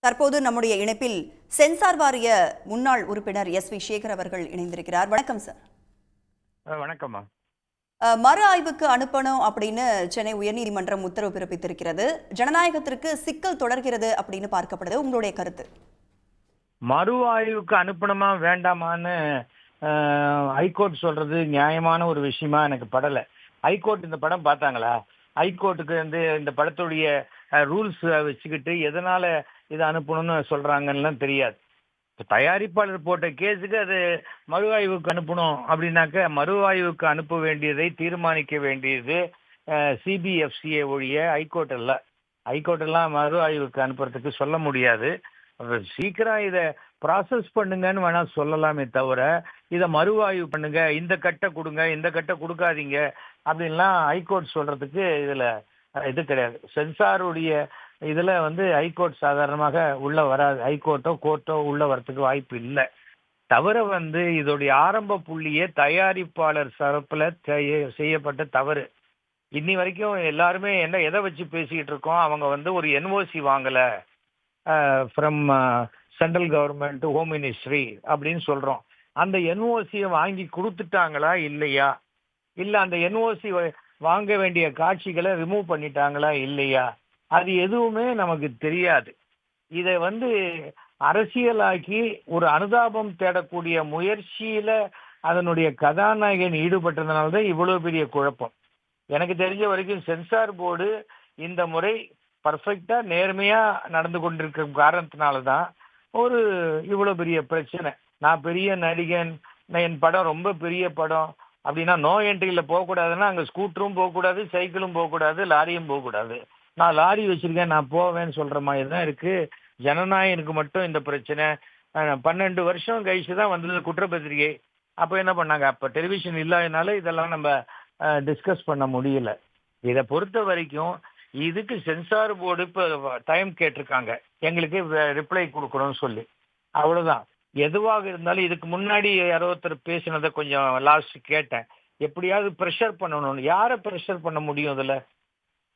தற்போது நம்முடைய இணைப்பில் சென்சார் வாரிய முன்னாள் உறுப்பினர் எஸ்.வி. சேகர் அவர்கள் இணைந்திருக்கிறார். வணக்கம் சார். வணக்கம்மா. மறு ஆய்வுக்கு அனுப்பணும் அப்படின்னு சென்னை உயர்நீதிமன்றம் உத்தரவு பிறப்பித்திருக்கிறது. ஜனநாயகத்திற்கு சிக்கல் தொடர்கிறது அப்படின்னு பார்க்கப்படுது. உங்களுடைய கருத்து? மறு ஆய்வுக்கு அனுப்பணுமா வேண்டாமான்னு ஹைகோர்ட் சொல்றது நியாயமான ஒரு விஷயமா எனக்கு படல. ஹைகோர்ட் இந்த படம் பார்த்தாங்களா? ஹைகோர்ட்டுக்கு இந்த படத்துடைய ரூல்ஸ் வச்சுக்கிட்டு எதனால இதை அனுப்பணும்னு சொல்றாங்கன்னு தெரியாது. தயாரிப்பாளர் போட்ட கேஸுக்கு அது மறு ஆய்வுக்கு அனுப்பணும் அப்படின்னாக்க மறு ஆய்வுக்கு அனுப்ப வேண்டியதை தீர்மானிக்க வேண்டியது சிபிஎஃப்சிஏ ஒழிய ஹைகோர்ட் அல்ல. ஹைகோர்ட் எல்லாம் மறு ஆய்வுக்கு அனுப்புறதுக்கு சொல்ல முடியாது. சீக்கிரம் இதை ப்ராசஸ் பண்ணுங்கன்னு வேணா சொல்லலாமே தவிர இதை மறு ஆய்வு பண்ணுங்க, இந்த கட்டை கொடுங்க, இந்த கட்டை கொடுக்காதீங்க அப்படின்லாம் ஹைகோர்ட் சொல்றதுக்கு இதுல இது கிடையாது. சென்சாருடைய இதுல ஹைகோர்ட் சாதாரணமாக உள்ள வராது. ஹைகோர்ட்டோ கோர்ட்டோ உள்ள வரத்துக்கு வாய்ப்பு இல்லை. தவிர இதோடைய ஆரம்ப புள்ளியே தயாரிப்பாளர் தரப்புல செய்யப்பட்ட தவறு. இன்னி வரைக்கும் எல்லாருமே எதை வச்சு பேசிக்கிட்டு இருக்கோம்? அவங்க ஒரு என்ஓசி வாங்கல from central government home ministry அப்படின்னு சொல்றோம். அந்த என்ஓசியை வாங்கி கொடுத்துட்டாங்களா இல்லையா, இல்ல அந்த என்ஓசி வாங்க வேண்டிய காட்சிகளை ரிமூவ் பண்ணிட்டாங்களா இல்லையா, அது எதுவுமே நமக்கு தெரியாது. இதை அரசியலாக்கி ஒரு அனுதாபம் தேடக்கூடிய முயற்சியில அதனுடைய கதாநாயகன் ஈடுபட்டதுனால்தான் இவ்வளவு பெரிய குழப்பம். எனக்கு தெரிஞ்ச வரைக்கும் சென்சார் போர்டு இந்த முறை பர்ஃபெக்டா நேர்மையா நடந்து கொண்டிருக்கிற காரணத்தினாலதான் இவ்வளவு பெரிய பிரச்சனை. நான் பெரிய நடிகன், என் படம் ரொம்ப பெரிய படம் அப்படின்னா நோ என்ட்ரியில போகக்கூடாதுன்னா அங்க ஸ்கூட்டரும் போகக்கூடாது, சைக்கிளும் போகக்கூடாது, லாரியும் போகக்கூடாது. நான் லாரி வச்சிருக்கேன், நான் போவேன்னு சொல்ற மாதிரி தான் இருக்கு. ஜனநாயகனுக்கு மட்டும் இந்த பிரச்சனை. 12 வருஷம் கழிச்சு தான் வந்தது குற்றப்பத்திரிகை. அப்ப என்ன பண்ணாங்க? அப்ப டெலிவிஷன் இல்லாதனால இதெல்லாம் நம்ம டிஸ்கஸ் பண்ண முடியல. இதை பொறுத்த வரைக்கும் இதுக்கு சென்சார் போர்டு இப்ப டைம் கேட்டிருக்காங்க, எங்களுக்கு ரிப்ளை கொடுக்கணும்னு சொல்லி. அவ்வளவுதான். எதுவாக இருந்தாலும் இதுக்கு முன்னாடி யாரோ ஒருத்தர் பேசினதை கொஞ்சம் லாஸ்ட் கேட்டேன். எப்படியாவது ப்ரெஷர் பண்ணணும். யாரை ப்ரெஷர் பண்ண முடியும்? இதுல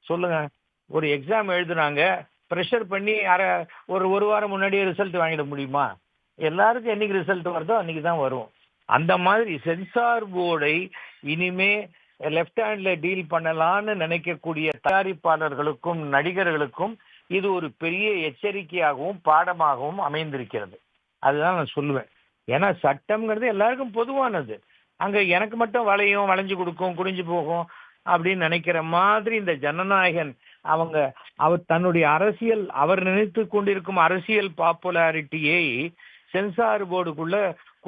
சொல்லுங்க. ஒரு எக்ஸாம் எழுதுனாங்க, ப்ரெஷர் பண்ணி ஒரு வாரம் முன்னாடியே ரிசல்ட் வாங்கிட முடியுமா? எல்லாருக்கும் என்னைக்கு ரிசல்ட் வருதோ அன்னைக்கு தான் வரும். அந்த மாதிரி சென்சார் போர்டை இனிமே லெஃப்ட் ஹேண்ட்ல டீல் பண்ணலான்னு நினைக்கக்கூடிய தயாரிப்பாளர்களுக்கும் நடிகர்களுக்கும் இது ஒரு பெரிய எச்சரிக்கையாகவும் பாடமாகவும் அமைந்திருக்கிறது. அதுதான் நான் சொல்லுவேன். ஏன்னா சட்டம்ங்கிறது எல்லாருக்கும் பொதுவானது. அங்க எனக்கு மட்டும் வளைஞ்சு கொடுக்கும், குடிஞ்சு போகும் அப்படின்னு நினைக்கிற மாதிரி இந்த ஜனநாயகன் அவர் தன்னுடைய அரசியல், அவர் நினைத்து கொண்டிருக்கும் அரசியல் பாப்புலாரிட்டியை சென்சார் போர்டுக்குள்ள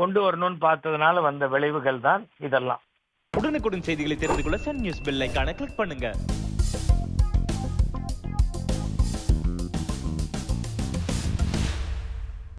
கொண்டு வரணும்னு பார்த்ததுனால வந்த விளைவுகள் தான் இதெல்லாம். உடனுக்குடன் செய்திகளை தெரிந்து கொள்ள சன் நியூஸ் பெல் ஐகானை கிளிக் பண்ணுங்க.